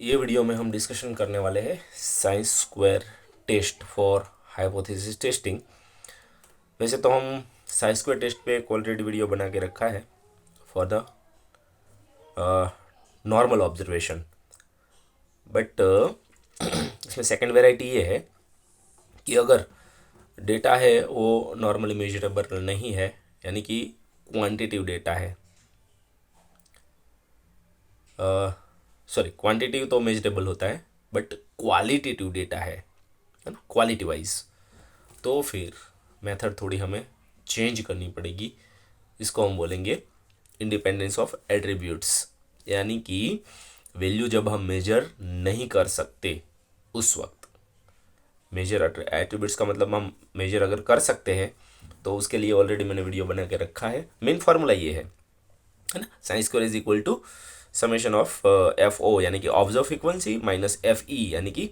ये वीडियो में हम डिस्कशन करने वाले हैं साइंस square test for hypothesis testing. वैसे तो हम साइंस स्क्वायर टेस्ट पे एक ऑलरेडी वीडियो बना के रखा है for the normal observation, but इसमें सेकंड वेराइटी ये है कि अगर डेटा है वो नॉर्मली मेजरेबल नहीं है, यानी कि क्वांटिटिव डेटा है, सॉरी क्वांटिटिव तो मेजरेबल होता है बट क्वालिटेटिव डेटा है ना, क्वालिटी वाइज, तो फिर मेथड थोड़ी हमें चेंज करनी पड़ेगी। इसको हम बोलेंगे इंडिपेंडेंस ऑफ एट्रीब्यूट्स, यानी कि वैल्यू जब हम मेजर नहीं कर सकते उस वक्त। मेजर एट्रीब्यूट्स का मतलब हम मेजर अगर कर सकते हैं तो उसके लिए ऑलरेडी मैंने वीडियो बना के रखा है। मेन फार्मूला ये है ना, chi square is equal to summation of F O यानी कि observe frequency minus F E यानी कि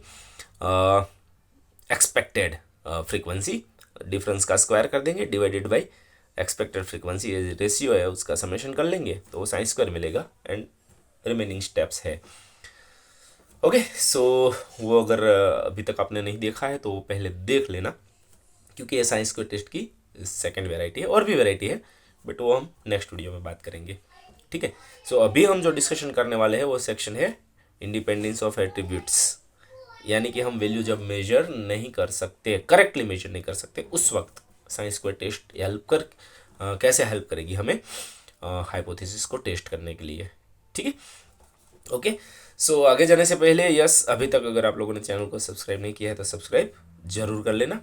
एक्सपेक्टेड फ्रीक्वेंसी, डिफरेंस का स्क्वायर कर देंगे divided by expected frequency, ratio है उसका समेशन कर लेंगे तो वो साइन स्क्वायर मिलेगा एंड रिमेनिंग स्टेप्स है। ओके सो वो अगर अभी तक आपने नहीं देखा है तो वो पहले देख लेना, क्योंकि ये साइंस स्क्वायर टेस्ट की सेकंड वेराइटी है। और भी वेराइटी है बट वो हम नेक्स्ट वीडियो में बात करेंगे, ठीक है। सो अभी हम जो डिस्कशन करने वाले हैं वो सेक्शन है इंडिपेंडेंस ऑफ एट्रीब्यूट्स, यानी कि हम वैल्यू जब मेजर नहीं कर सकते, करेक्टली मेजर नहीं कर सकते, उस वक्त साइंस स्क्वायर टेस्ट हेल्प कर कैसे हेल्प करेगी हमें हाइपोथेसिस को टेस्ट करने के लिए, ठीक है। ओके सो आगे जाने से पहले यस, अभी तक अगर आप लोगों ने चैनल को सब्सक्राइब नहीं किया है तो सब्सक्राइब जरूर कर लेना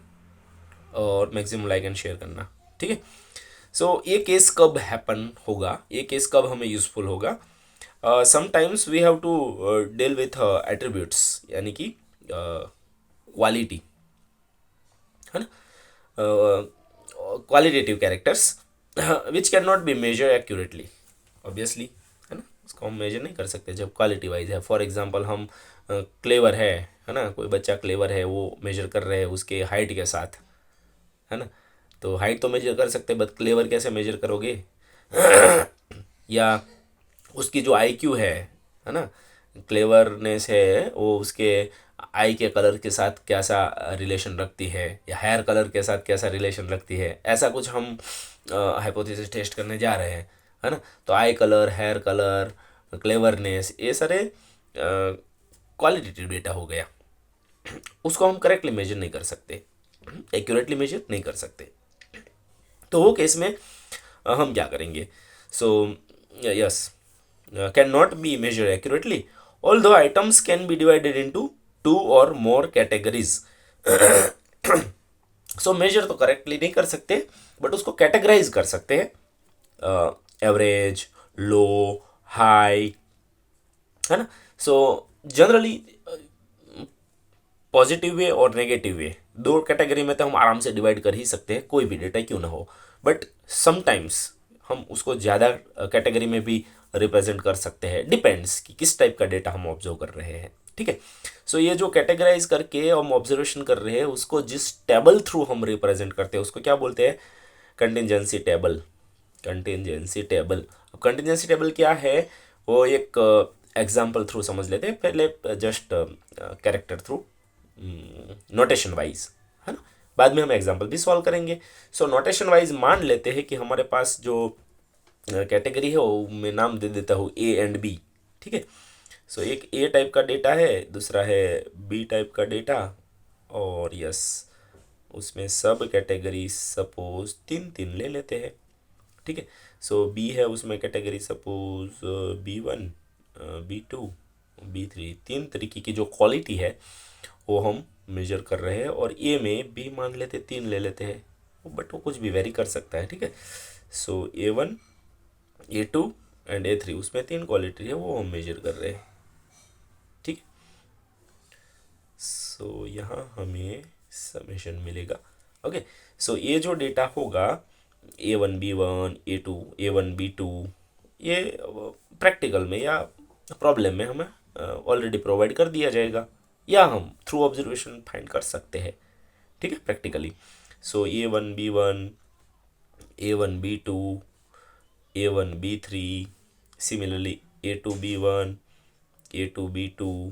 और मैक्सिमम लाइक एंड शेयर करना, ठीक है। सो ये केस कब हैपन होगा, ये केस कब हमें यूजफुल होगा? Sometimes we have to deal with attributes, यानी कि क्वालिटी, है ना, qualitative characters which can not be measure accurately, obviously, है ना। उसको हम मेजर नहीं कर सकते जब क्वालिटी वाइज है। फॉर एग्जांपल हम क्लेवर है ना, कोई बच्चा क्लेवर है, वो मेजर कर रहे हैं उसके हाइट के साथ, है ना, तो हाइट तो मेजर कर सकते बट क्लेवर कैसे मेजर करोगे? या उसकी जो आईक्यू है ना, क्लेवरनेस है, वो उसके आई के कलर के साथ कैसा रिलेशन रखती है या हेयर कलर के साथ कैसा रिलेशन रखती है, ऐसा कुछ हम हाइपोथेसिस टेस्ट करने जा रहे हैं, है ना। तो eye colour, hair colour, cleverness, ये सारे क्वालिटेटिव डेटा हो गया, उसको हम करेक्टली मेजर नहीं कर सकते, एक्यूरेटली मेजर नहीं कर सकते। तो वो केस में हम क्या करेंगे? So yes, can not be measure accurately although items can be divided into two और मोर कैटेगरीज। सो मेजर तो करेक्टली नहीं कर सकते बट उसको कैटेगराइज कर सकते हैं, एवरेज, लो, हाई, है ना। सो जनरली पॉजिटिव वे और नेगेटिव वे, दो कैटेगरी में तो हम आराम से डिवाइड कर ही सकते हैं, कोई भी डेटा क्यों ना हो, बट समटाइम्स हम उसको ज़्यादा कैटेगरी में भी रिप्रेजेंट कर सकते हैं, डिपेंड्स कि किस टाइप का डेटा हम ऑब्जर्व कर रहे हैं, ठीक है। सो ये जो कैटेगराइज करके हम ऑब्जर्वेशन कर रहे हैं उसको जिस टेबल थ्रू हम रिप्रेजेंट करते हैं उसको क्या बोलते हैं? Contingency table. Contingency table, contingency table क्या है वो एक एग्जाम्पल थ्रू समझ लेते हैं पहले, just character through, notation wise, है ना, बाद में हम एग्जाम्पल भी सॉल्व करेंगे। सो नोटेशन वाइज मान लेते हैं कि हमारे पास जो कैटेगरी है वो मैं नाम दे देता हूँ ए एंड बी, ठीक है। सो एक ए टाइप का डेटा है, दूसरा है बी टाइप का डेटा, और यस उसमें सब कैटेगरी सपोज तीन तीन ले लेते हैं, ठीक है। सो बी है उसमें category suppose B1, B2, B3, तीन तरीके की जो क्वालिटी है वो हम मेजर कर रहे हैं, और ए में बी मान लेते, तीन ले लेते हैं बट वो कुछ भी वेरी कर सकता है, ठीक है। सो A1, A2 एंड A3, उसमें तीन क्वालिटी है वो हम मेजर कर रहे हैं, ठीक है। सो यहाँ हमें समेशन मिलेगा। ओके सो ये जो डेटा होगा A1 B1, A1 B2, ये प्रैक्टिकल में या प्रॉब्लम में हमें ऑलरेडी प्रोवाइड कर दिया जाएगा, या हम थ्रू ऑब्जर्वेशन फाइंड कर सकते हैं, ठीक है, प्रैक्टिकली। सो A1 B1, A1 B2, A1 B3, similarly A2 B1, A2B2,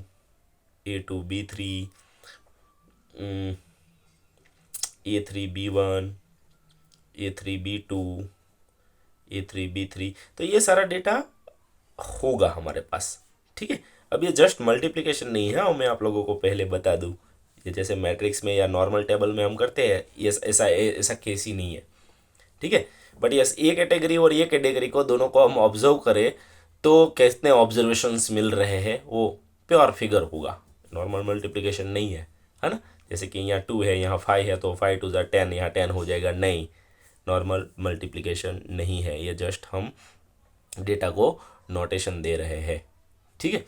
A2B3, A3B1, A3B2, A3B3, तो ये सारा डेटा होगा हमारे पास। ठीक है, अब ये जस्ट मल्टीप्लिकेशन नहीं है, और मैं आप लोगों को पहले बता दूं, ये जैसे मैट्रिक्स में या नॉर्मल टेबल में हम करते हैं, ये ऐसा ऐसा केस ही नहीं है। ठीक है, बट यस, ये कैटेगरी और ये कैटेगरी को दोनों को हम ऑब्जर्व करें तो कितने ऑब्जर्वेशंस मिल रहे हैं वो प्योर फिगर होगा, नॉर्मल मल्टीप्लिकेशन नहीं है ना। जैसे कि यहाँ 2 है, यहाँ 5 है, तो 5 2 10, यहाँ 10 हो जाएगा, नहीं, नॉर्मल मल्टीप्लिकेशन नहीं है, ये जस्ट हम डेटा को नोटेशन दे रहे हैं। ठीक है,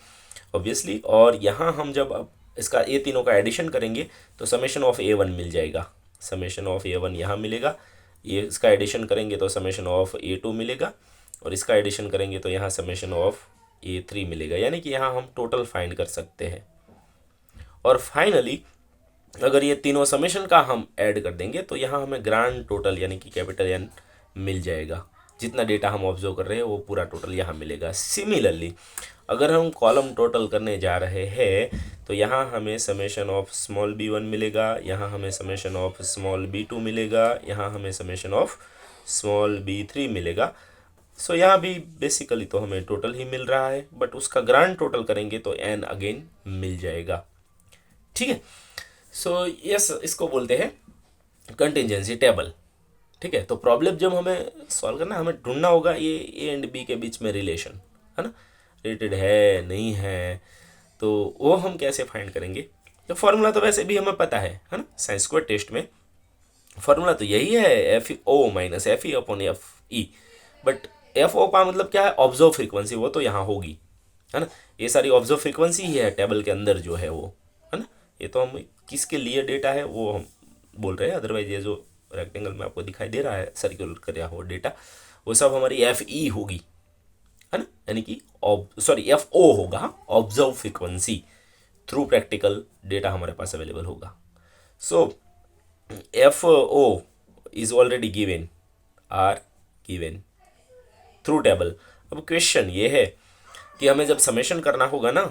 ऑब्वियसली। और यहाँ हम जब अब इसका ये तीनों का एडिशन करेंगे तो समेशन ऑफ A1 मिल जाएगा, समेशन ऑफ A1 यहाँ मिलेगा, ये इसका एडिशन करेंगे तो समेशन ऑफ A2 मिलेगा, और इसका एडिशन करेंगे तो यहाँ समेशन ऑफ A3 मिलेगा, यानी कि यहाँ हम टोटल फाइंड कर सकते हैं। और फाइनली अगर ये तीनों समेशन का हम ऐड कर देंगे तो यहाँ हमें ग्रांड टोटल यानी कि कैपिटल N मिल जाएगा, जितना डेटा हम ऑब्जर्व कर रहे हैं वो पूरा टोटल यहाँ मिलेगा। सिमिलरली अगर हम कॉलम टोटल करने जा रहे हैं तो यहाँ हमें समेशन ऑफ स्मॉल b1 मिलेगा, यहाँ हमें समेशन ऑफ स्मॉल b2 मिलेगा, यहाँ हमें समेशन ऑफ स्मॉल b3 मिलेगा। सो यहाँ भी बेसिकली तो हमें टोटल ही मिल रहा है, बट उसका ग्रांड टोटल करेंगे तो n अगेन मिल जाएगा। ठीक है, सो यस, इसको बोलते हैं कंटिंजेंसी टेबल। ठीक है, तो प्रॉब्लम जब हमें सॉल्व करना, हमें ढूंढना होगा ये ए एंड बी के बीच में रिलेशन, है ना, रिलेटेड है नहीं है, तो वो हम कैसे फाइंड करेंगे। तो फॉर्मूला तो वैसे भी हमें पता है ना, साइंस स्क्वायर टेस्ट में फॉर्मूला तो यही है, F O minus F E upon F E. But F O का मतलब क्या है, ऑब्जर्व फ्रीक्वेंसी, वो तो यहाँ होगी, है ना, ये सारी ऑब्जर्व फ्रीक्वेंसी ही है टेबल के अंदर जो है वो, है ना। ये तो हम किसके लिए डेटा है वो हम बोल रहे हैं, अदरवाइज ये जो रेक्टेंगल में आपको दिखाई दे रहा है सर्कुलर कर हो डेटा, वो सब हमारी एफ ई होगी, है ना, यानी कि सॉरी एफ ओ होगा, observe frequency through practical data हमारे पास अवेलेबल होगा। So F O is already given, are given through table. अब क्वेश्चन ये है कि हमें जब समेशन करना होगा ना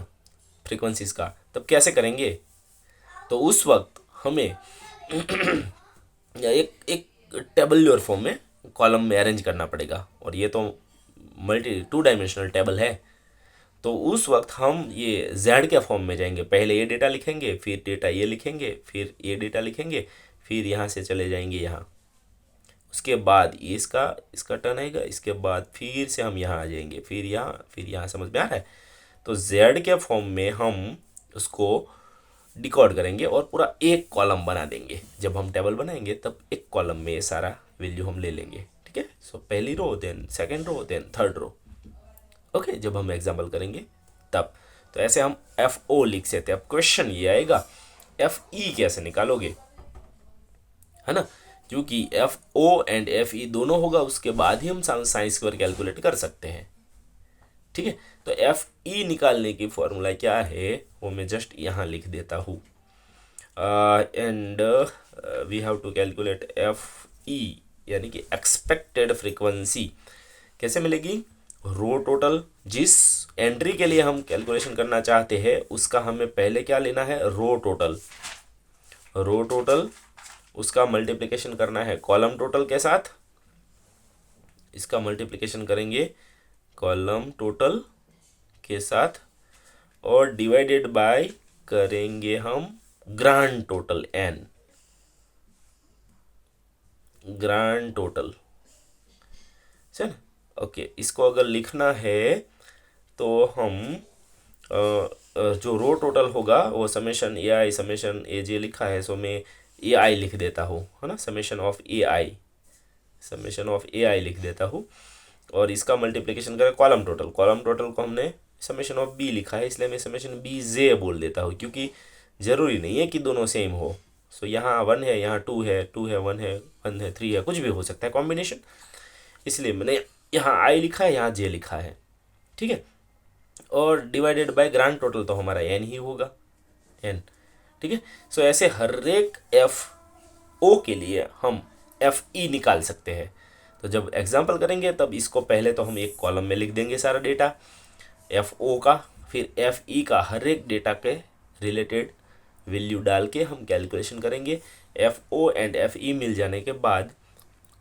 फ्रीक्वेंसीज का, तब कैसे करेंगे। तो उस वक्त हमें एक टेबुलर फॉर्म में कॉलम में अरेंज करना पड़ेगा, और ये तो मल्टी 2 डायमेंशनल टेबल है। तो उस वक्त हम ये जेड के फॉर्म में जाएंगे, पहले ये डेटा लिखेंगे, फिर डेटा ये लिखेंगे, फिर ये डेटा लिखेंगे, फिर यहाँ से चले जाएंगे यहाँ, उसके बाद ये इसका टर्न आएगा, इसके बाद फिर से हम यहाँ आ जाएंगे, फिर यहाँ, समझ में आ रहा है। तो जेड के फॉर्म में हम उसको डिकोड करेंगे और पूरा एक कॉलम बना देंगे। जब हम टेबल बनाएंगे तब एक कॉलम में ये सारा वैल्यू हम ले लेंगे। ठीक है, सो पहली row, then second row, then third row. Okay, जब हम एग्जाम्पल करेंगे तब, तो ऐसे हम एफ ओ लिख सकते हैं। अब क्वेश्चन ये आएगा एफ ई कैसे निकालोगे, है ना, क्योंकि F O and F E दोनों होगा, उसके बाद ही हम साइन स्क्वायर कैलकुलेट कर सकते हैं। ठीक है, तो एफ ई निकालने की फॉर्मूला क्या है वो मैं जस्ट यहाँ लिख देता हूँ, and we have to calculate F E यानी कि एक्सपेक्टेड फ्रीक्वेंसी। कैसे मिलेगी, रो टोटल, जिस एंट्री के लिए हम कैलकुलेशन करना चाहते हैं उसका हमें पहले क्या लेना है, रो टोटल, उसका मल्टीप्लिकेशन करना है कॉलम टोटल के साथ, इसका मल्टीप्लिकेशन करेंगे कॉलम टोटल के साथ, और डिवाइडेड बाय करेंगे हम grand total n, grand total, चल। ओके, इसको अगर लिखना है तो हम जो रो टोटल होगा वो समेशन ए आई समेशन ए जे लिखा है, सो मैं ए आई लिख देता हूँ, है ना, समेशन ऑफ ए आई लिख देता हूँ, और इसका मल्टीप्लिकेशन करें कॉलम टोटल को हमने समेशन ऑफ बी लिखा है, इसलिए मैं समेशन बी जे बोल देता हूँ, क्योंकि ज़रूरी नहीं है कि दोनों सेम हो। सो यहाँ 1 है, यहाँ 2 है, 1 है, 1 है, 3 है, कुछ भी हो सकता है कॉम्बिनेशन, इसलिए मैंने यहाँ आई लिखा है, यहाँ जे लिखा है। ठीक है, और डिवाइडेड बाय ग्रांड टोटल तो हमारा एन ही होगा, एन। ठीक है, सो ऐसे हर एक एफ ओ के लिए हम एफ ई निकाल सकते हैं। तो जब एग्जाम्पल करेंगे तब इसको पहले तो हम एक कॉलम में लिख देंगे सारा डेटा एफ ओ का, फिर एफ ई का हर एक डेटा के रिलेटेड वैल्यू डाल के हम कैलकुलेशन करेंगे। F O and F E मिल जाने के बाद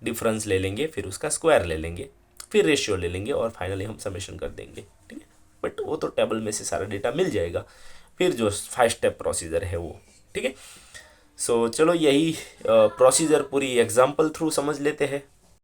डिफरेंस ले लेंगे, फिर उसका स्क्वायर ले लेंगे, फिर रेशियो ले लेंगे और फाइनली हम समेशन कर देंगे। ठीक है, बट वो तो टेबल में से सारा डेटा मिल जाएगा। फिर जो 5 स्टेप प्रोसीजर है वो। ठीक है, सो चलो यही प्रोसीजर पूरी एग्जाम्पल थ्रू समझ लेते हैं।